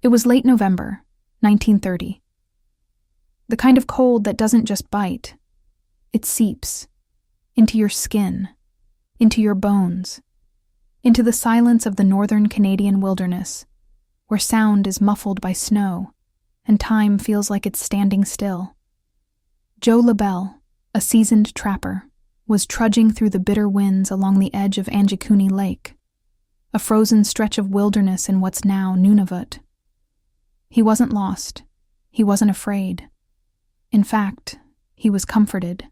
It was late November, 1930. The kind of cold that doesn't just bite. It seeps into your skin, into your bones, into the silence of the northern Canadian wilderness, where sound is muffled by snow and time feels like it's standing still. Joe Labelle, a seasoned trapper, was trudging through the bitter winds along the edge of Angikuni Lake, a frozen stretch of wilderness in what's now Nunavut. He wasn't lost. He wasn't afraid. In fact, he was comforted.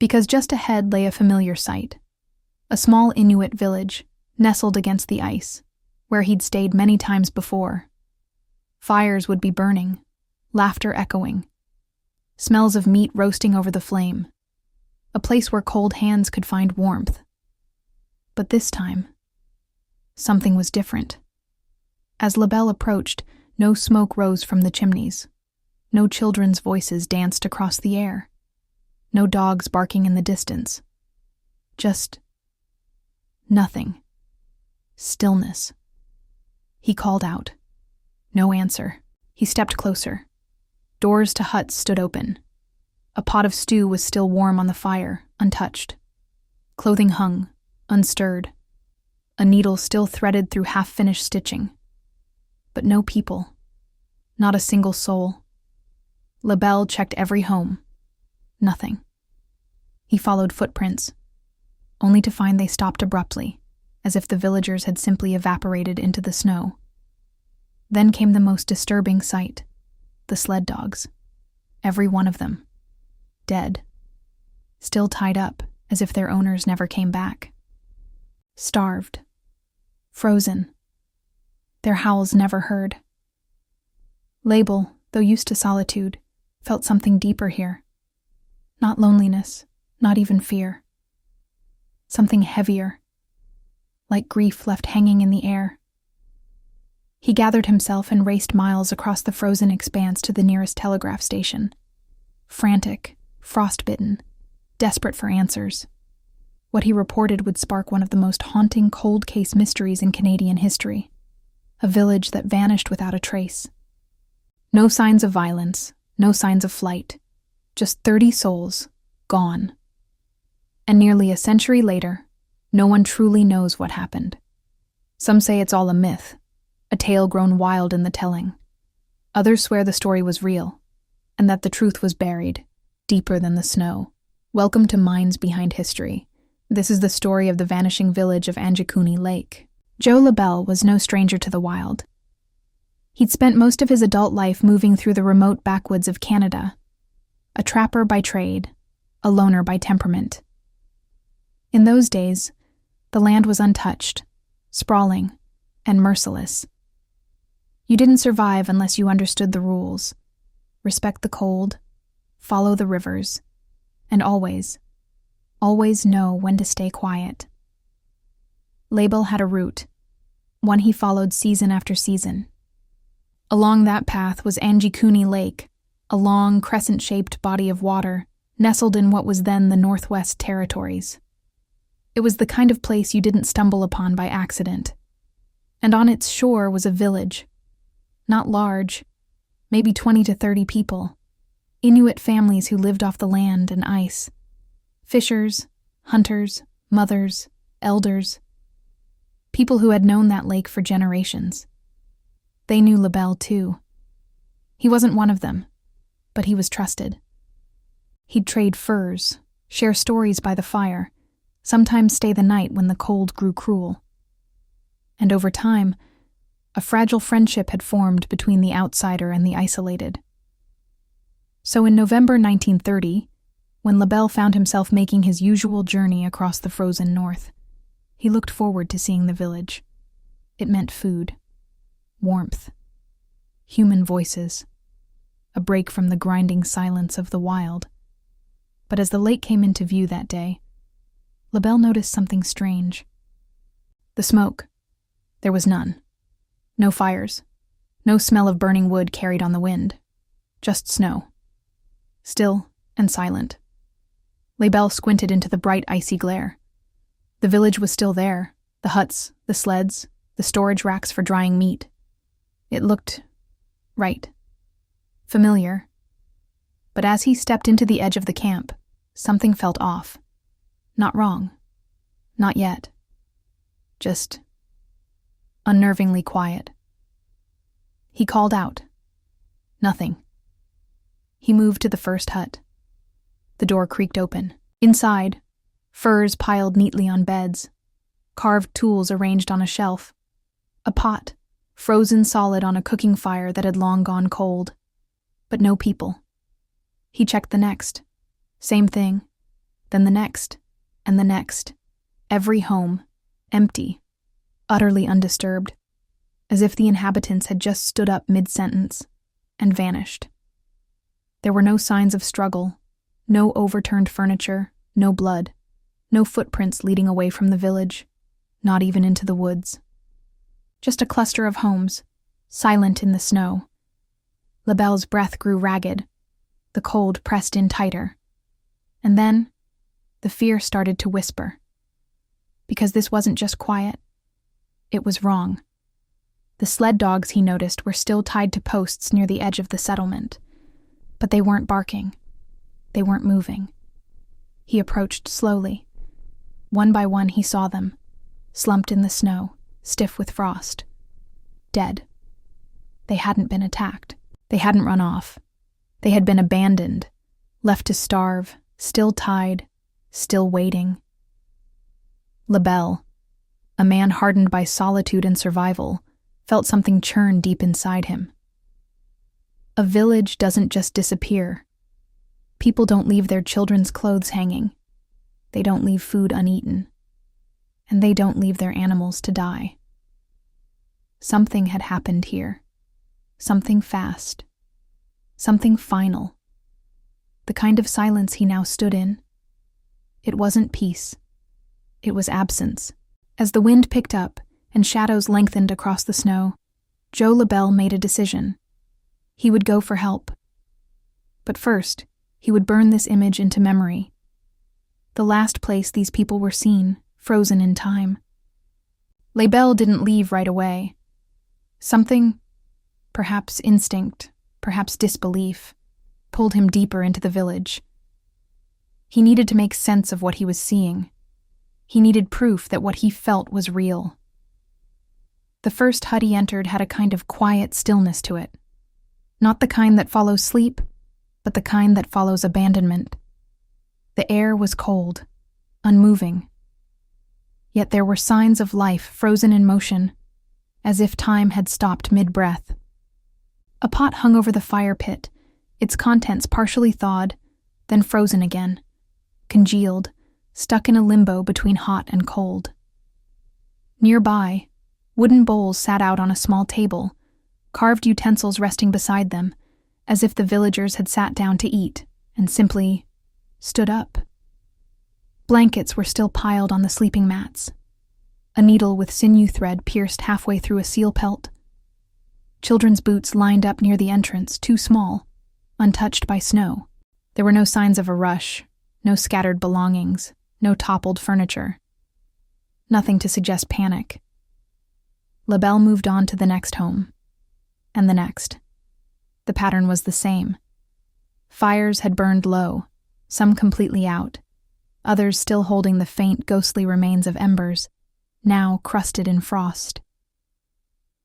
Because just ahead lay a familiar sight, a small Inuit village nestled against the ice, where he'd stayed many times before. Fires would be burning, laughter echoing, smells of meat roasting over the flame, a place where cold hands could find warmth. But this time, something was different. As Labelle approached, no smoke rose from the chimneys. No children's voices danced across the air. No dogs barking in the distance. Just nothing. Stillness. He called out. No answer. He stepped closer. Doors to huts stood open. A pot of stew was still warm on the fire, untouched. Clothing hung, unstirred. A needle still threaded through half-finished stitching. But no people. Not a single soul. Labelle checked every home. Nothing. He followed footprints, only to find they stopped abruptly, as if the villagers had simply evaporated into the snow. Then came the most disturbing sight, the sled dogs. Every one of them. Dead. Still tied up, as if their owners never came back. Starved. Frozen. Their howls never heard. Labelle, though used to solitude, felt something deeper here. Not loneliness, not even fear. Something heavier, like grief left hanging in the air. He gathered himself and raced miles across the frozen expanse to the nearest telegraph station. Frantic, frostbitten, desperate for answers. What he reported would spark one of the most haunting cold case mysteries in Canadian history. A village that vanished without a trace. No signs of violence, no signs of flight. Just 30 souls, gone. And nearly a century later, no one truly knows what happened. Some say it's all a myth, a tale grown wild in the telling. Others swear the story was real, and that the truth was buried, deeper than the snow. Welcome to Minds Behind History. This is the story of the vanishing village of Angikuni Lake. Joe Labelle was no stranger to the wild. He'd spent most of his adult life moving through the remote backwoods of Canada, a trapper by trade, a loner by temperament. In those days, the land was untouched, sprawling, and merciless. You didn't survive unless you understood the rules. Respect the cold, follow the rivers, and always know when to stay quiet. Labelle had a route, one he followed season after season. Along that path was Anjikuni Lake, a long, crescent-shaped body of water nestled in what was then the Northwest Territories. It was the kind of place you didn't stumble upon by accident. And on its shore was a village. Not large, maybe 20 to 30 people. Inuit families who lived off the land and ice. Fishers, hunters, mothers, elders. People who had known that lake for generations. They knew Labelle too. He wasn't one of them, but he was trusted. He'd trade furs, share stories by the fire, sometimes stay the night when the cold grew cruel. And over time, a fragile friendship had formed between the outsider and the isolated. So in November 1930, when Labelle found himself making his usual journey across the frozen north, he looked forward to seeing the village. It meant food, warmth, human voices, a break from the grinding silence of the wild. But as the lake came into view that day, Labelle noticed something strange. The smoke. There was none. No fires. No smell of burning wood carried on the wind. Just snow. Still and silent. Labelle squinted into the bright, icy glare. The village was still there. The huts, the sleds, the storage racks for drying meat. It looked right, familiar. But as he stepped into the edge of the camp, something felt off. Not wrong. Not yet. Just unnervingly quiet. He called out. Nothing. He moved to the first hut. The door creaked open. Inside, furs piled neatly on beds, carved tools arranged on a shelf, a pot, frozen solid on a cooking fire that had long gone cold. But no people. He checked the next. Same thing. Then the next, and the next. Every home, empty, utterly undisturbed, as if the inhabitants had just stood up mid-sentence and vanished. There were no signs of struggle, no overturned furniture, no blood, no footprints leading away from the village, not even into the woods. Just a cluster of homes, silent in the snow. Labelle's breath grew ragged. The cold pressed in tighter. And then, the fear started to whisper. Because this wasn't just quiet. It was wrong. The sled dogs, he noticed, were still tied to posts near the edge of the settlement. But they weren't barking. They weren't moving. He approached slowly. One by one he saw them, slumped in the snow, stiff with frost. Dead. They hadn't been attacked. They hadn't run off. They had been abandoned, left to starve, still tied, still waiting. Labelle, a man hardened by solitude and survival, felt something churn deep inside him. A village doesn't just disappear. People don't leave their children's clothes hanging. They don't leave food uneaten. And they don't leave their animals to die. Something had happened here. Something fast. Something final. The kind of silence he now stood in. It wasn't peace. It was absence. As the wind picked up and shadows lengthened across the snow, Joe Labelle made a decision. He would go for help. But first, he would burn this image into memory. The last place these people were seen, frozen in time. Labelle didn't leave right away. Something, perhaps instinct, perhaps disbelief, pulled him deeper into the village. He needed to make sense of what he was seeing. He needed proof that what he felt was real. The first hut he entered had a kind of quiet stillness to it. Not the kind that follows sleep, but the kind that follows abandonment. The air was cold, unmoving. Yet there were signs of life frozen in motion, as if time had stopped mid-breath. A pot hung over the fire pit, its contents partially thawed, then frozen again, congealed, stuck in a limbo between hot and cold. Nearby, wooden bowls sat out on a small table, carved utensils resting beside them, as if the villagers had sat down to eat and simply stood up. Blankets were still piled on the sleeping mats. A needle with sinew thread pierced halfway through a seal pelt. Children's boots lined up near the entrance, too small, untouched by snow. There were no signs of a rush, no scattered belongings, no toppled furniture. Nothing to suggest panic. Labelle moved on to the next home, and the next. The pattern was the same. Fires had burned low, some completely out, others still holding the faint, ghostly remains of embers, now crusted in frost.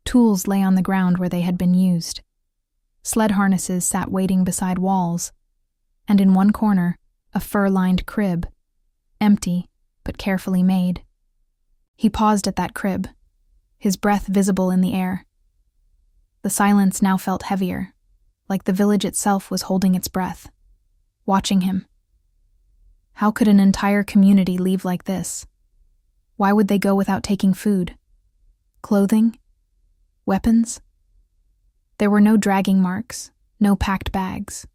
Tools lay on the ground where they had been used. Sled harnesses sat waiting beside walls, and in one corner, a fur-lined crib, empty but carefully made. He paused at that crib, his breath visible in the air. The silence now felt heavier, like the village itself was holding its breath, watching him. How could an entire community leave like this? Why would they go without taking food? Clothing? Weapons? There were no dragging marks, no packed bags,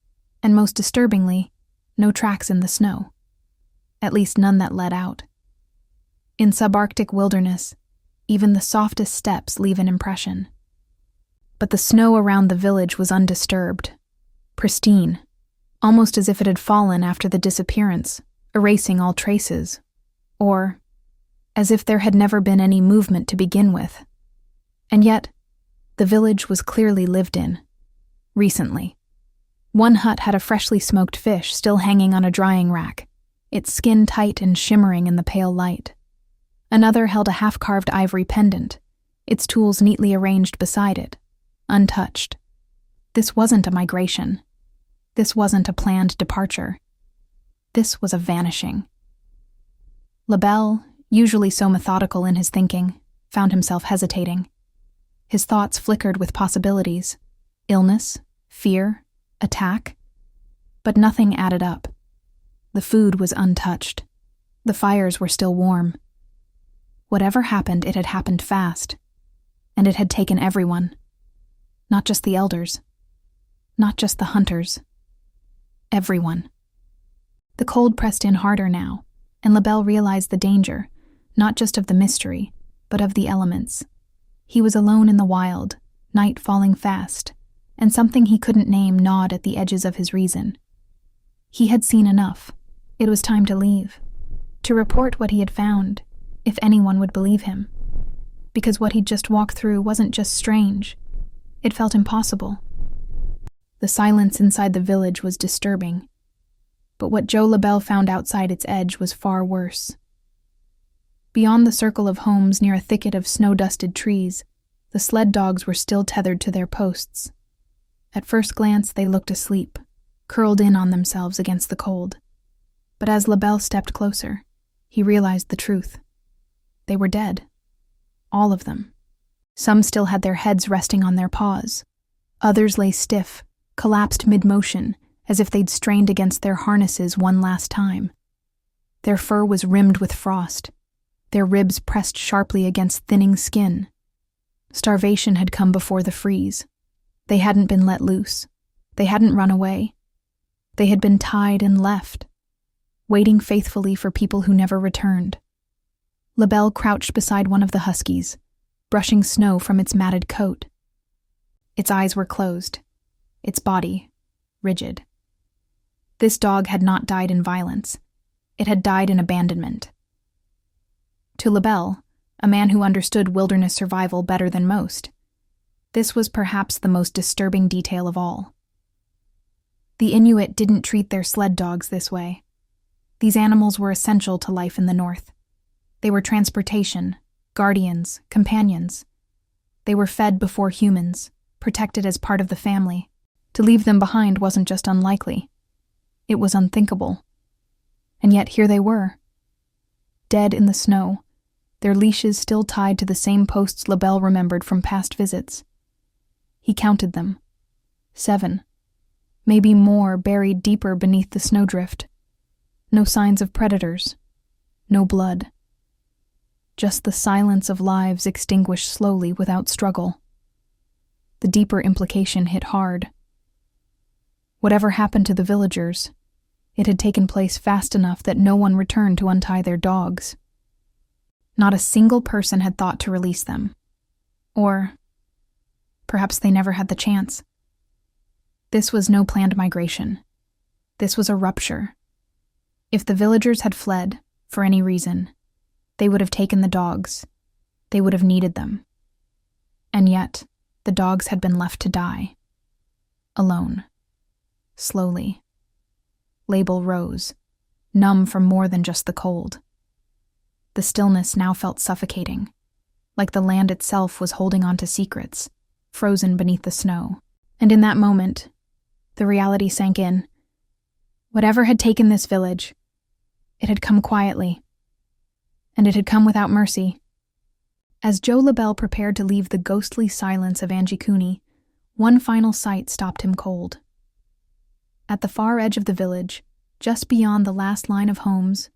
and most disturbingly, no tracks in the snow. At least none that led out. In subarctic wilderness, even the softest steps leave an impression. But the snow around the village was undisturbed, pristine, almost as if it had fallen after the disappearance, erasing all traces, or as if there had never been any movement to begin with. And yet, The village was clearly lived in. Recently. One hut had a freshly smoked fish still hanging on a drying rack, its skin tight and shimmering in the pale light. Another held a half-carved ivory pendant, its tools neatly arranged beside it, untouched. This wasn't a migration. This wasn't a planned departure. This was a vanishing. Labelle, usually so methodical in his thinking, found himself hesitating. His thoughts flickered with possibilities: illness, fear, attack. But nothing added up. The food was untouched. The fires were still warm. Whatever happened, it had happened fast. And it had taken everyone. Not just the elders. Not just the hunters. Everyone. The cold pressed in harder now, and Labelle realized the danger, not just of the mystery, but of the elements. He was alone in the wild, night falling fast, and something he couldn't name gnawed at the edges of his reason. He had seen enough. It was time to leave. To report what he had found, if anyone would believe him. Because what he'd just walked through wasn't just strange. It felt impossible. The silence inside the village was disturbing. But what Joe Labelle found outside its edge was far worse. Beyond the circle of homes near a thicket of snow-dusted trees, the sled dogs were still tethered to their posts. At first glance, they looked asleep, curled in on themselves against the cold. But as Labelle stepped closer, he realized the truth. They were dead. All of them. Some still had their heads resting on their paws. Others lay stiff, collapsed mid-motion, as if they'd strained against their harnesses one last time. Their fur was rimmed with frost. Their ribs pressed sharply against thinning skin. Starvation had come before the freeze. They hadn't been let loose. They hadn't run away. They had been tied and left, waiting faithfully for people who never returned. Labelle crouched beside one of the huskies, brushing snow from its matted coat. Its eyes were closed, its body rigid. This dog had not died in violence. It had died in abandonment. To Labelle, a man who understood wilderness survival better than most, this was perhaps the most disturbing detail of all. The Inuit didn't treat their sled dogs this way. These animals were essential to life in the north. They were transportation, guardians, companions. They were fed before humans, protected as part of the family. To leave them behind wasn't just unlikely. It was unthinkable. And yet here they were, dead in the snow, their leashes still tied to the same posts Labelle remembered from past visits. He counted them. 7. Maybe more buried deeper beneath the snowdrift. No signs of predators. No blood. Just the silence of lives extinguished slowly without struggle. The deeper implication hit hard. Whatever happened to the villagers, it had taken place fast enough that no one returned to untie their dogs. Not a single person had thought to release them. Or perhaps they never had the chance. This was no planned migration. This was a rupture. If the villagers had fled, for any reason, they would have taken the dogs. They would have needed them. And yet, the dogs had been left to die. Alone. Slowly. Labelle rose, numb from more than just the cold. The stillness now felt suffocating, like the land itself was holding on to secrets, frozen beneath the snow. And in that moment, the reality sank in. Whatever had taken this village, it had come quietly, and it had come without mercy. As Joe Labelle prepared to leave the ghostly silence of Anjikuni, one final sight stopped him cold. At the far edge of the village, just beyond the last line of homes,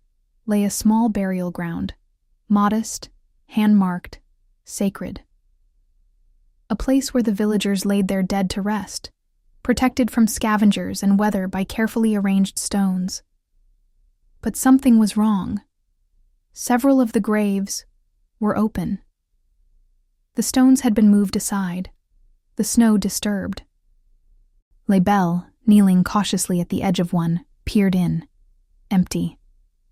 lay a small burial ground, modest, hand-marked, sacred. A place where the villagers laid their dead to rest, protected from scavengers and weather by carefully arranged stones. But something was wrong. Several of the graves were open. The stones had been moved aside, the snow disturbed. Labelle, kneeling cautiously at the edge of one, peered in. Empty.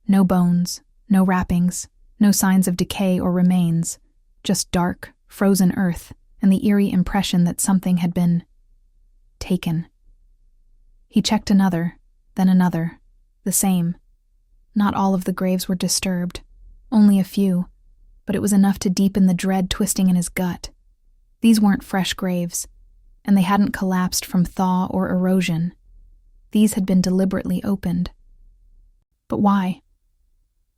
No bones, no wrappings, no signs of decay or remains, just dark, frozen earth and the eerie impression that something had been taken. He checked another, then another, the same. Not all of the graves were disturbed, only a few, but it was enough to deepen the dread twisting in his gut. These weren't fresh graves, and they hadn't collapsed from thaw or erosion. These had been deliberately opened. But why?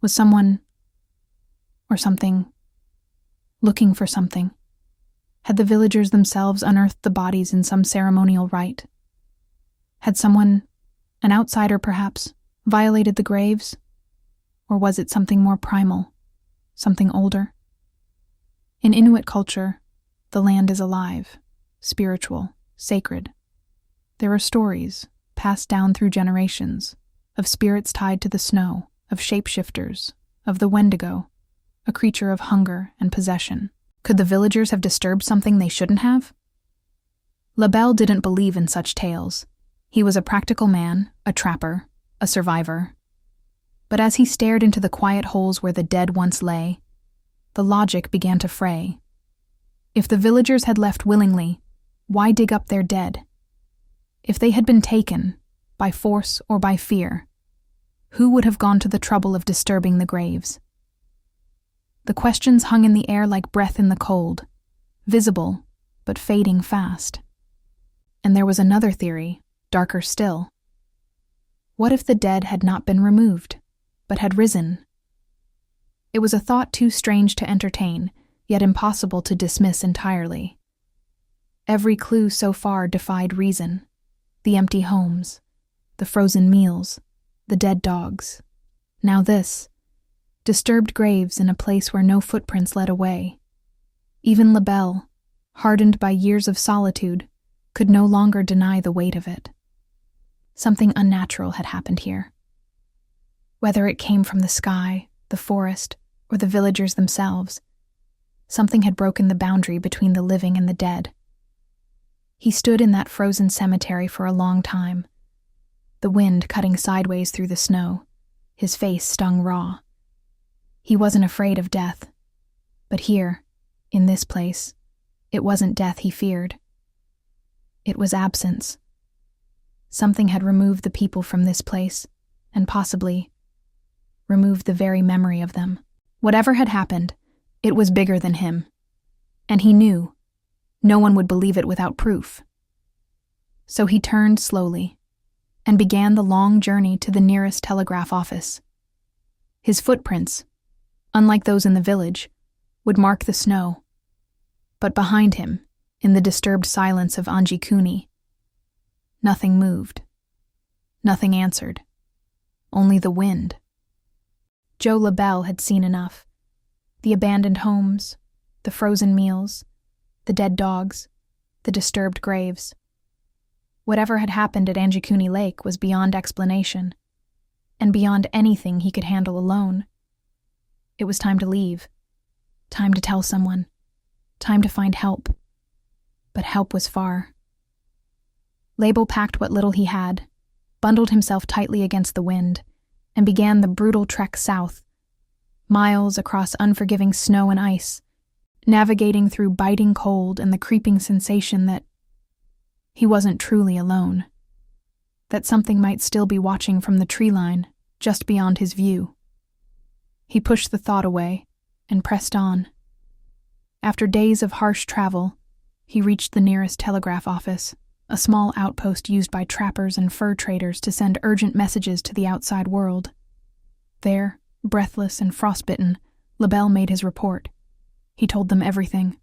Was someone, or something, looking for something? Had the villagers themselves unearthed the bodies in some ceremonial rite? Had someone, an outsider perhaps, violated the graves? Or was it something more primal, something older? In Inuit culture, the land is alive, spiritual, sacred. There are stories, passed down through generations, of spirits tied to the snow, of shapeshifters, of the Wendigo, a creature of hunger and possession. Could the villagers have disturbed something they shouldn't have? Labelle didn't believe in such tales. He was a practical man, a trapper, a survivor. But as he stared into the quiet holes where the dead once lay, the logic began to fray. If the villagers had left willingly, why dig up their dead? If they had been taken, by force or by fear, who would have gone to the trouble of disturbing the graves? The questions hung in the air like breath in the cold, visible, but fading fast. And there was another theory, darker still. What if the dead had not been removed, but had risen? It was a thought too strange to entertain, yet impossible to dismiss entirely. Every clue so far defied reason. The empty homes, the frozen meals, the dead dogs. Now this. Disturbed graves in a place where no footprints led away. Even Labelle, hardened by years of solitude, could no longer deny the weight of it. Something unnatural had happened here. Whether it came from the sky, the forest, or the villagers themselves, something had broken the boundary between the living and the dead. He stood in that frozen cemetery for a long time, the wind cutting sideways through the snow, his face stung raw. He wasn't afraid of death, but here, in this place, it wasn't death he feared. It was absence. Something had removed the people from this place, and possibly removed the very memory of them. Whatever had happened, it was bigger than him, and he knew no one would believe it without proof. So he turned slowly and began the long journey to the nearest telegraph office. His footprints, unlike those in the village, would mark the snow. But behind him, in the disturbed silence of Anjikuni, nothing moved. Nothing answered. Only the wind. Joe Labelle had seen enough. The abandoned homes, the frozen meals, the dead dogs, the disturbed graves. Whatever had happened at Angikuni Lake was beyond explanation, and beyond anything he could handle alone. It was time to leave. Time to tell someone. Time to find help. But help was far. Labelle packed what little he had, bundled himself tightly against the wind, and began the brutal trek south, miles across unforgiving snow and ice, navigating through biting cold and the creeping sensation that he wasn't truly alone, that something might still be watching from the tree line just beyond his view. He pushed the thought away and pressed on. After days of harsh travel, he reached the nearest telegraph office, a small outpost used by trappers and fur traders to send urgent messages to the outside world. There, breathless and frostbitten, Labelle made his report. He told them everything.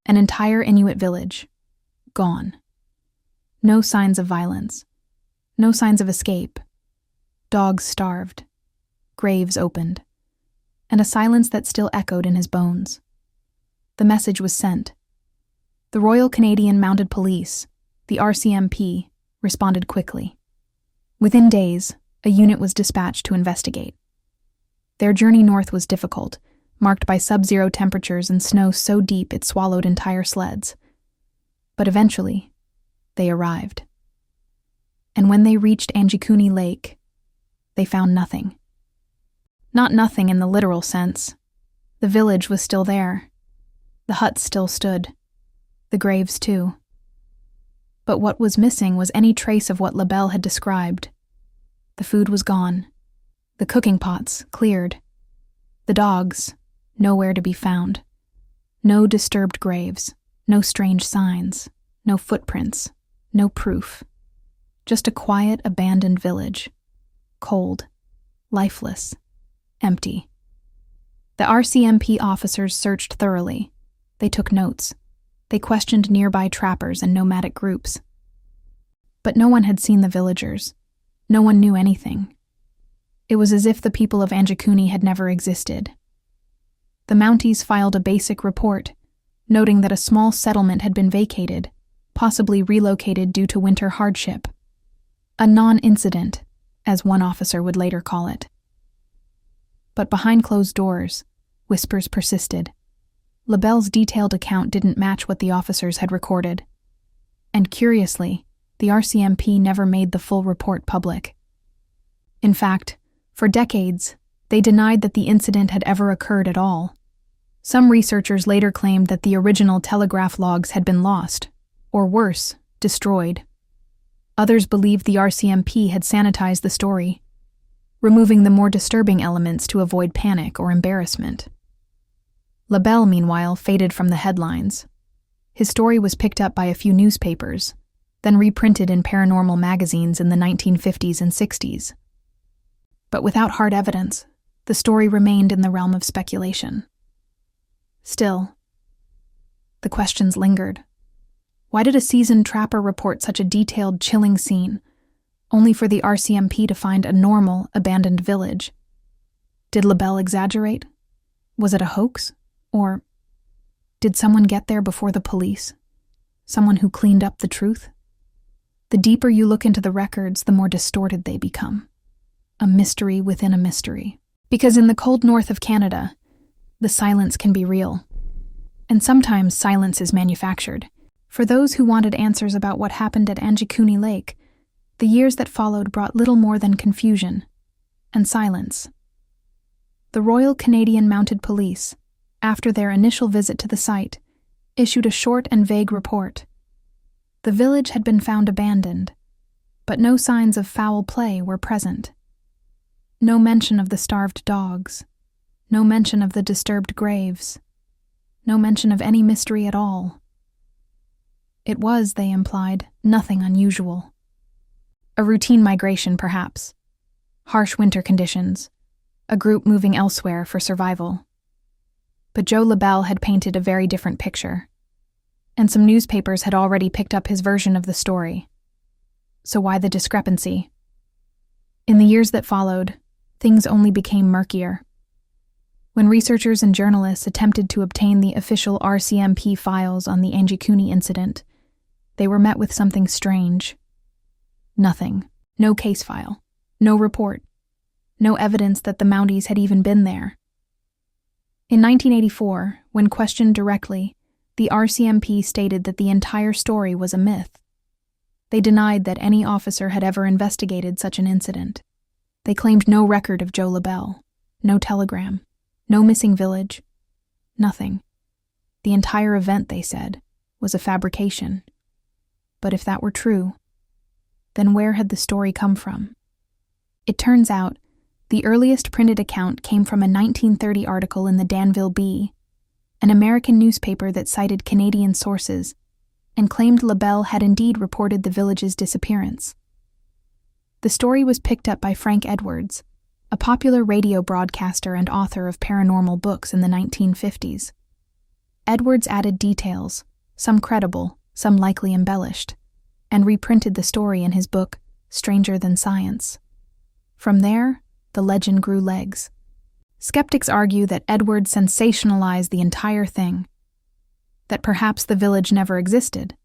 An entire Inuit village, gone. No signs of violence. No signs of escape. Dogs starved. Graves opened. And a silence that still echoed in his bones. The message was sent. The Royal Canadian Mounted Police, the RCMP, responded quickly. Within days, a unit was dispatched to investigate. Their journey north was difficult, marked by sub-zero temperatures and snow so deep it swallowed entire sleds. But eventually, they arrived. And when they reached Angikuni Lake, they found nothing. Not nothing in the literal sense. The village was still there. The huts still stood, The graves, too. But what was missing was any trace of what Labelle had described. The food was gone. The cooking pots cleared. The dogs, nowhere to be found. No disturbed graves, no strange signs, no footprints, no proof. Just a quiet, abandoned village. Cold, lifeless, empty. The RCMP officers searched thoroughly. They took notes. They questioned nearby trappers and nomadic groups. But no one had seen the villagers. No one knew anything. It was as if the people of Anjikuni had never existed. The Mounties filed a basic report, noting that a small settlement had been vacated, possibly relocated due to winter hardship. A non-incident, as one officer would later call it. But behind closed doors, whispers persisted. Labelle's detailed account didn't match what the officers had recorded. And curiously, the RCMP never made the full report public. In fact, for decades, they denied that the incident had ever occurred at all. Some researchers later claimed that the original telegraph logs had been lost, or worse, destroyed. Others believed the RCMP had sanitized the story, removing the more disturbing elements to avoid panic or embarrassment. Labelle, meanwhile, faded from the headlines. His story was picked up by a few newspapers, then reprinted in paranormal magazines in the 1950s and 60s. But without hard evidence, the story remained in the realm of speculation. Still, the questions lingered. Why did a seasoned trapper report such a detailed, chilling scene, only for the RCMP to find a normal, abandoned village? Did Labelle exaggerate? Was it a hoax? Or did someone get there before the police? Someone who cleaned up the truth? The deeper you look into the records, the more distorted they become. A mystery within a mystery. Because in the cold north of Canada, the silence can be real. And sometimes silence is manufactured. For those who wanted answers about what happened at Angikuni Lake, the years that followed brought little more than confusion and silence. The Royal Canadian Mounted Police, after their initial visit to the site, issued a short and vague report. The village had been found abandoned, but no signs of foul play were present. No mention of the starved dogs, no mention of the disturbed graves, no mention of any mystery at all. It was, they implied, nothing unusual. A routine migration, perhaps. Harsh winter conditions. A group moving elsewhere for survival. But Joe Labelle had painted a very different picture. And some newspapers had already picked up his version of the story. So why the discrepancy? In the years that followed, things only became murkier. When researchers and journalists attempted to obtain the official RCMP files on the Anjikuni incident, they were met with something strange. Nothing. No case file. No report. No evidence that the Mounties had even been there. In 1984, when questioned directly, the RCMP stated that the entire story was a myth. They denied that any officer had ever investigated such an incident. They claimed no record of Joe Labelle, no telegram, no missing village, nothing. The entire event, they said, was a fabrication. But if that were true, then where had the story come from? It turns out, the earliest printed account came from a 1930 article in the Danville Bee, an American newspaper that cited Canadian sources and claimed Labelle had indeed reported the village's disappearance. The story was picked up by Frank Edwards, a popular radio broadcaster and author of paranormal books in the 1950s. Edwards added details, some credible, some likely embellished, and reprinted the story in his book, Stranger Than Science. From there, the legend grew legs. Skeptics argue that Edwards sensationalized the entire thing, that perhaps the village never existed,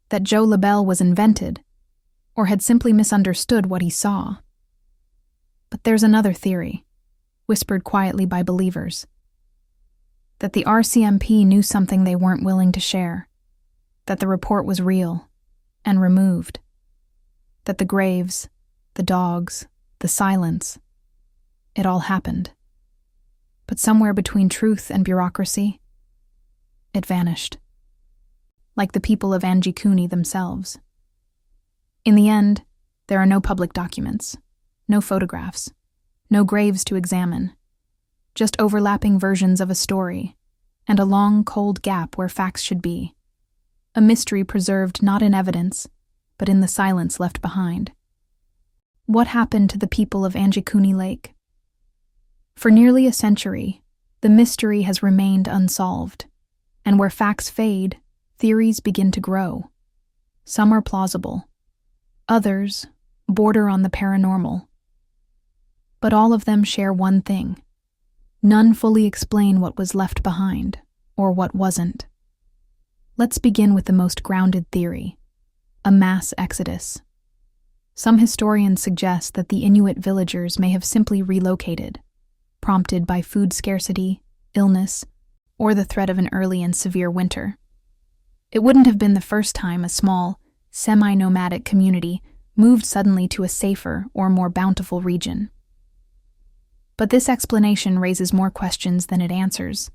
that Joe Labelle was invented, or had simply misunderstood what he saw. But there's another theory, whispered quietly by believers, that the RCMP knew something they weren't willing to share, that the report was real and removed, that the graves, the dogs, the silence, it all happened. But somewhere between truth and bureaucracy, it vanished. like the people of Anjikuni themselves. In the end, there are no public documents, no photographs, no graves to examine, just overlapping versions of a story, and a long, cold gap where facts should be. A mystery preserved not in evidence, but in the silence left behind. What happened to the people of Angikuni Lake? For nearly a century, the mystery has remained unsolved, and where facts fade, theories begin to grow. Some are plausible, others border on the paranormal. But all of them share one thing: none fully explain what was left behind, or what wasn't. Let's begin with the most grounded theory: a mass exodus. Some historians suggest that the Inuit villagers may have simply relocated, prompted by food scarcity, illness, or the threat of an early and severe winter. It wouldn't have been the first time a small, semi-nomadic community moved suddenly to a safer or more bountiful region. But this explanation raises more questions than it answers.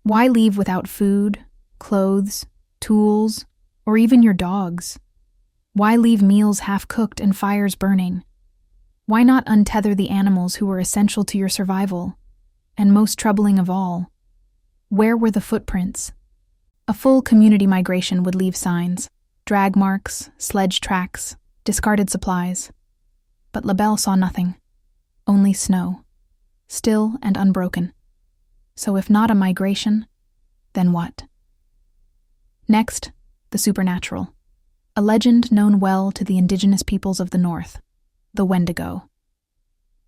Why leave without food, clothes, tools, or even your dogs? Why leave meals half-cooked and fires burning? Why not untether the animals who were essential to your survival? And most troubling of all, where were the footprints? A full community migration would leave signs, drag marks, sledge tracks, discarded supplies. But Labelle saw nothing, only snow, still and unbroken. So if not a migration, then what? Next, the supernatural. A legend known well to the indigenous peoples of the North, the Wendigo.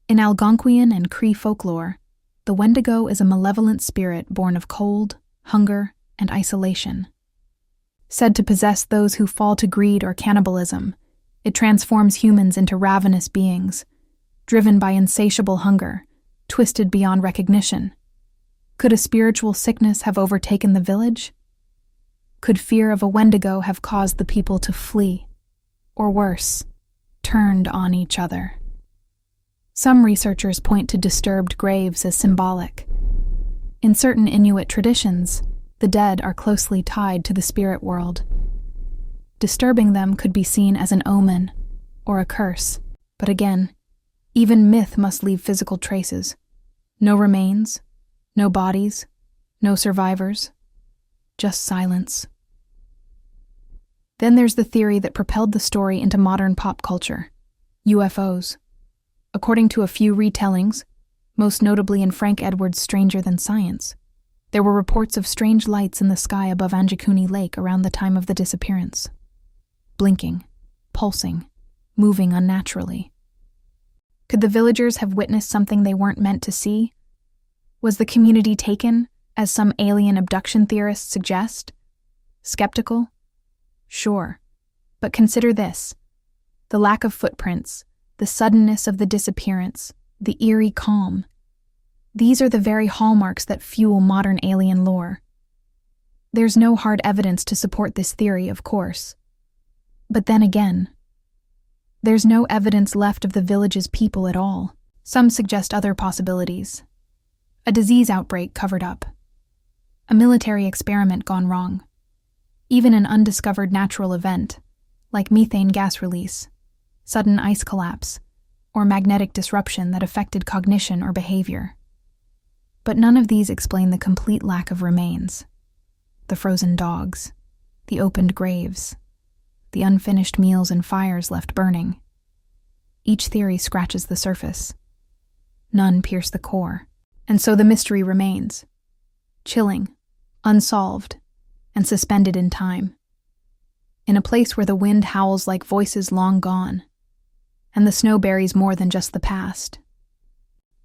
In Algonquian and Cree folklore, the Wendigo is a malevolent spirit born of cold, hunger, and isolation. Said to possess those who fall to greed or cannibalism, it transforms humans into ravenous beings, driven by insatiable hunger, twisted beyond recognition. Could a spiritual sickness have overtaken the village? Could fear of a Wendigo have caused the people to flee, or worse, turned on each other? Some researchers point to disturbed graves as symbolic. In certain Inuit traditions, the dead are closely tied to the spirit world. Disturbing them could be seen as an omen or a curse, but again, even myth must leave physical traces. No remains, no bodies, no survivors, just silence. Then there's the theory that propelled the story into modern pop culture: UFOs. According to a few retellings, most notably in Frank Edwards' Stranger Than Science, there were reports of strange lights in the sky above Angikuni Lake around the time of the disappearance. Blinking, pulsing, moving unnaturally. Could the villagers have witnessed something they weren't meant to see? Was the community taken, as some alien abduction theorists suggest? Skeptical? Sure. But consider this: the lack of footprints, the suddenness of the disappearance, the eerie calm. These are the very hallmarks that fuel modern alien lore. There's no hard evidence to support this theory, of course. But then again, there's no evidence left of the village's people at all. Some suggest other possibilities. A disease outbreak covered up. A military experiment gone wrong. Even an undiscovered natural event, like methane gas release, sudden ice collapse, or magnetic disruption that affected cognition or behavior. But none of these explain the complete lack of remains. The frozen dogs, the opened graves, the unfinished meals and fires left burning. Each theory scratches the surface. None pierce the core, and so the mystery remains, chilling, unsolved, and suspended in time. In a place where the wind howls like voices long gone, and the snow buries more than just the past.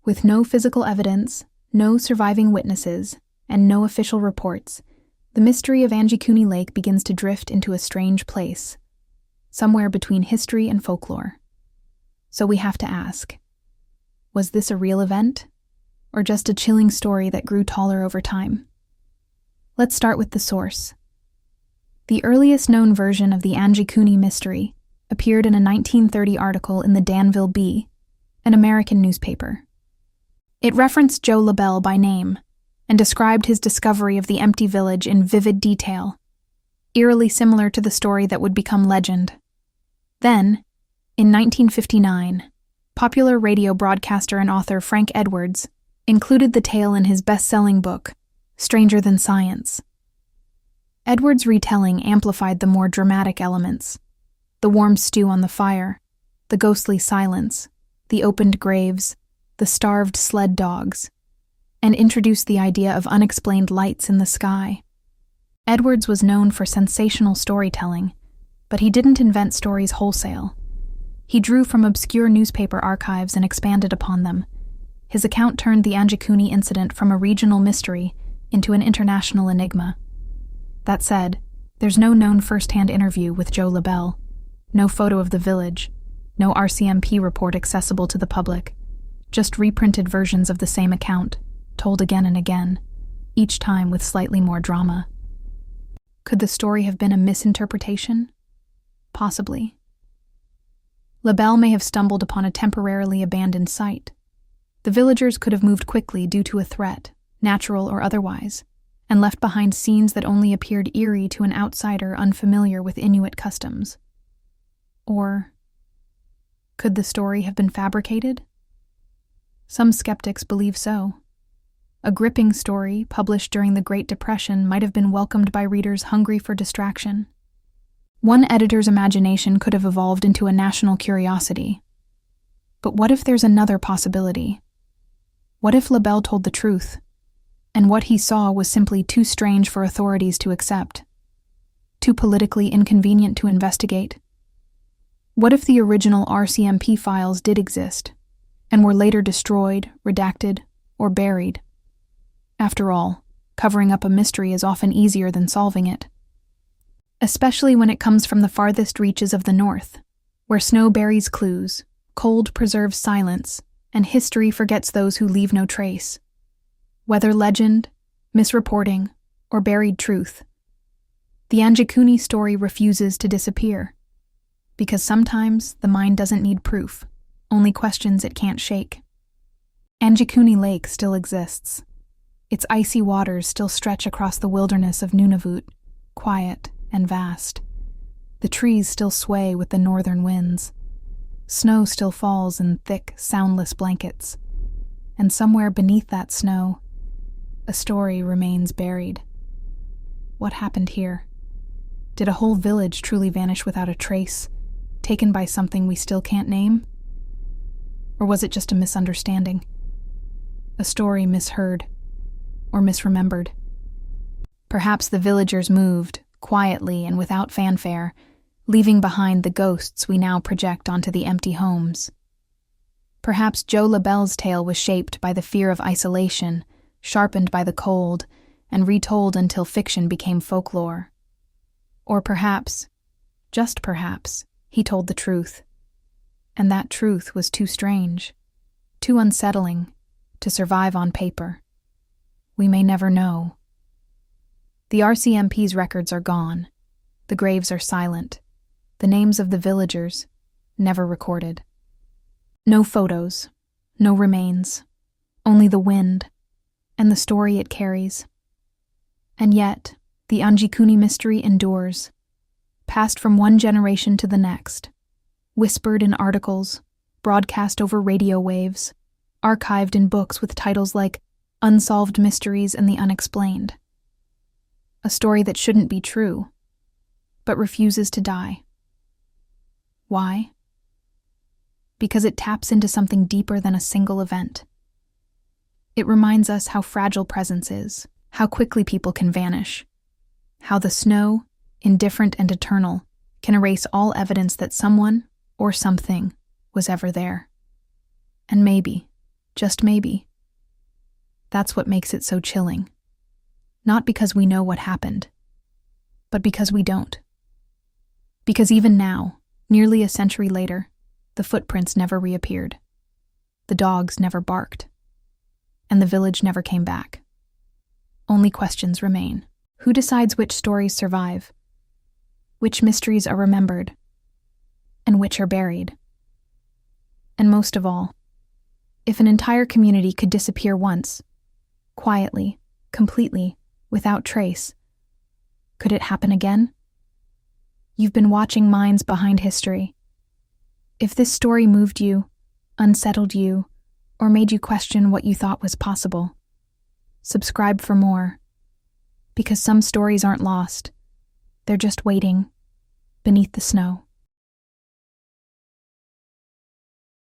With no physical evidence, no surviving witnesses, and no official reports, the mystery of Angikuni Lake begins to drift into a strange place, somewhere between history and folklore. So we have to ask, was this a real event, or just a chilling story that grew taller over time? Let's start with the source. The earliest known version of the Anjikuni mystery appeared in a 1930 article in the Danville Bee, an American newspaper. It referenced Joe Labelle by name and described his discovery of the empty village in vivid detail. eerily similar to the story that would become legend. Then, in 1959, popular radio broadcaster and author Frank Edwards included the tale in his best-selling book, Stranger Than Science. Edwards' retelling amplified the more dramatic elements: the warm stew on the fire, the ghostly silence, the opened graves, the starved sled dogs, and introduced the idea of unexplained lights in the sky. Edwards was known for sensational storytelling, but he didn't invent stories wholesale. He drew from obscure newspaper archives and expanded upon them. His account turned the Anjikuni incident from a regional mystery into an international enigma. That said, there's no known first-hand interview with Joe Labelle, no photo of the village, no RCMP report accessible to the public, just reprinted versions of the same account, told again and again, each time with slightly more drama. Could the story have been a misinterpretation? Possibly. Labelle may have stumbled upon a temporarily abandoned site. The villagers could have moved quickly due to a threat, natural or otherwise, and left behind scenes that only appeared eerie to an outsider unfamiliar with Inuit customs. Or could the story have been fabricated? Some skeptics believe so. A gripping story published during the Great Depression might have been welcomed by readers hungry for distraction. One editor's imagination could have evolved into a national curiosity. But what if there's another possibility? What if Labelle told the truth, and what he saw was simply too strange for authorities to accept, too politically inconvenient to investigate? What if the original RCMP files did exist, and were later destroyed, redacted, or buried? After all, covering up a mystery is often easier than solving it. Especially when it comes from the farthest reaches of the north, where snow buries clues, cold preserves silence, and history forgets those who leave no trace. Whether legend, misreporting, or buried truth, the Anjikuni story refuses to disappear. Because sometimes the mind doesn't need proof, only questions it can't shake. Angikuni Lake still exists. Its icy waters still stretch across the wilderness of Nunavut, quiet and vast. The trees still sway with the northern winds. Snow still falls in thick, soundless blankets. And somewhere beneath that snow, a story remains buried. What happened here? Did a whole village truly vanish without a trace, taken by something we still can't name? Or was it just a misunderstanding? A story misheard, or misremembered? Perhaps the villagers moved, quietly and without fanfare, leaving behind the ghosts we now project onto the empty homes. Perhaps Joe Labelle's tale was shaped by the fear of isolation, sharpened by the cold, and retold until fiction became folklore. Or perhaps, just perhaps, he told the truth. And that truth was too strange, too unsettling, to survive on paper. We may never know. The RCMP's records are gone. The graves are silent. The names of the villagers, never recorded. No photos, no remains, only the wind, and the story it carries. And yet, the Anjikuni mystery endures, passed from one generation to the next, whispered in articles, broadcast over radio waves, archived in books with titles like Unsolved Mysteries and the Unexplained. A story that shouldn't be true, but refuses to die. Why? Because it taps into something deeper than a single event. It reminds us how fragile presence is, how quickly people can vanish, how the snow, indifferent and eternal, can erase all evidence that someone or something was ever there. And maybe, just maybe, that's what makes it so chilling. Not because we know what happened, but because we don't. Because even now, nearly a century later, the footprints never reappeared. The dogs never barked. And the village never came back. Only questions remain. Who decides which stories survive? Which mysteries are remembered? And which are buried? And most of all, if an entire community could disappear once, quietly, completely, without trace, could it happen again? You've been watching Minds Behind History. If this story moved you, unsettled you, or made you question what you thought was possible, subscribe for more. Because some stories aren't lost. They're just waiting beneath the snow.